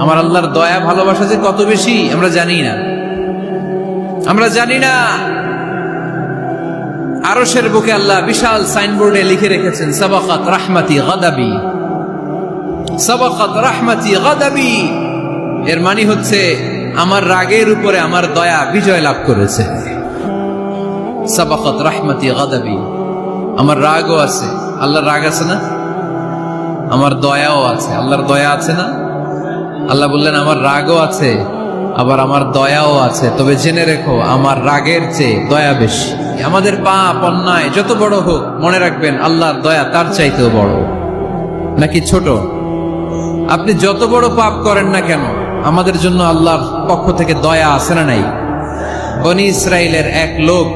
আমার আল্লাহর দয়া ভালোবাসা যে কত বেশি আমরা জানি না, আমরা জানি না। আরশের বুকে আল্লাহ বিশাল সাইনবোর্ডে লিখে রেখেছেন সাবাকাত রাহমাতি গাদাবি, সাবাকাত রাহমাতি গাদাবি। এর মানে হচ্ছে আমার রাগের উপরে আমার দয়া বিজয় লাভ করেছে। সাবাকাত রাহমাতি গাদাবি, আমার রাগও আছে, আল্লাহর রাগ আছে না? আমার দয়াও আছে, আল্লাহর দয়া আছে না? আল্লাহ বললেন আমার রাগও আছে, আবার আমার দয়াও আছে। তবে জেনে রেখো আমার রাগের চেয়ে দয়া বেশি। আমাদের পাপ অন্যায় যত বড় হোক, মনে রাখবেন আল্লাহর দয়া তার চাইতেও বড়। নাকি ছোট? আপনি যত বড় পাপ করেন না কেন, আমাদের জন্য আল্লাহর পক্ষ থেকে দয়া আছে না নাই? বনি ইসরাইলের এক লোক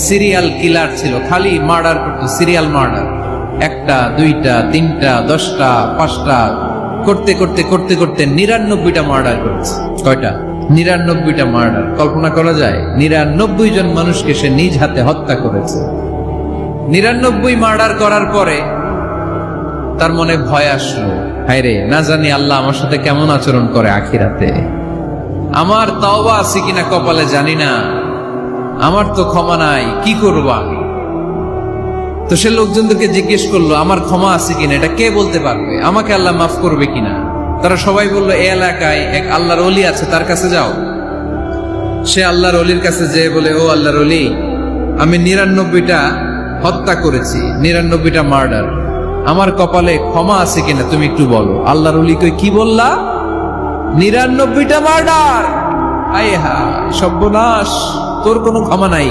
সিরিয়াল কিলার ছিল, খালি মার্ডার করতো, সিরিয়াল মার্ডার। একটা, দুইটা, তিনটা, 10টা, 5টা করতে করতে করতে করতে 99টা মার্ডার করেছে। কয়টা? 99টা মার্ডার। কল্পনা করা যায়? 99 জন মানুষকে সে নিজ হাতে হত্যা করেছে। 99 মার্ডার করার পরে তার মনে ভয় আসলো, হায় রে, না জানি আল্লাহ আমার সাথে কেমন আচরণ করে আখিরাতে। আমার তাওবা আছে কিনা কপালে জানি না, আমার তো ক্ষমা নাই, কি করবো আমি? তো সে লোকজনদেরকে জিজ্ঞেস করলো আমার ক্ষমা আছে কিনা, এটা কে বলতে পারবে? আমাকে আল্লাহ মাফ করবে কিনা? তারা সবাই বললো এই এলাকায় এক আল্লাহর ওলি আছে, তার কাছে যাও। সে আল্লাহর ওলির কাছে যেয়ে বলে, ও আল্লাহর ওলি, আমি 99টা হত্যা করেছি, 99টা মার্ডার, আমার কপালে ক্ষমা আছে কিনা তুমি একটু বলো। আল্লাহর ওলি কই, কি বললা? 99টা মার্ডার? আয় হায় সর্বনাশ, তোর কোনো ক্ষমা নাই।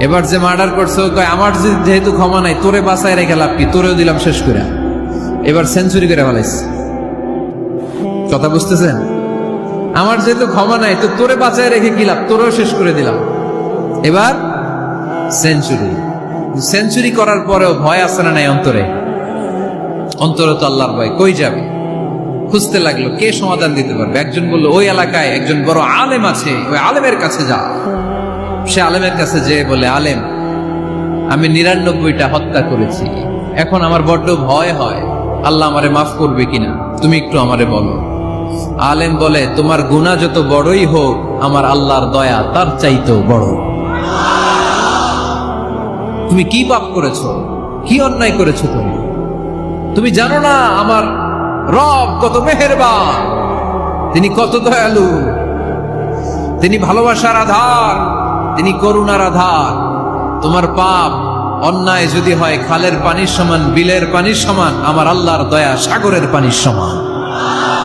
এবার যে মার্ডার করছে কয় আমার যেহেতু ক্ষমা নাই, তোরে বাঁচায় রেখে লাভ কি, তোরেও দিলাম শেষ করে। এবার সেঞ্চুরি করে ফেলাইছে। কথা বুঝতেছেন? আমার যেহেতু ক্ষমা নাই, তো তোরে বাঁচায় রেখে কি লাভ, তোরেও শেষ করে দিলাম। এবার সেঞ্চুরি। সেঞ্চুরি করার পরেও ভয় আসে না নাই অন্তরে? অন্তরে তো আল্লাহর ভয়, কই যাবে? খুঁজতে লাগলো কে সমাধান দিতে পারবে। একজন বললো ওই এলাকায় একজন বড় আলেম আছে, ওই আলেমের কাছে যা। সে আলেমের কাছে যেয়ে বলে, আলেম, আমি 99টা হত্যা করেছি, এখন আমার বড্ড ভয় হয়, আল্লাহ আমারে মাফ করবে কিনা, তুমি একটু আমারে বলো। আলেম বলে, তোমার গুনাহ যত বড়ই হোক, আমার আল্লাহর দয়া তার চাইতেও বড়। তুমি কি পাপ করেছো, কি অন্যায় করেছো? তুমি জানো না আমার রব কত মেহেরবান, তিনি কত দয়ালু, তিনি ভালোবাসার আধার, তিনি করুণার আধার। তোমার পাপ অন্যায় যদি হয় খালের পানির সমান, বিলের পানির সমান, আমার আল্লাহর দয়া সাগরের পানির সমান।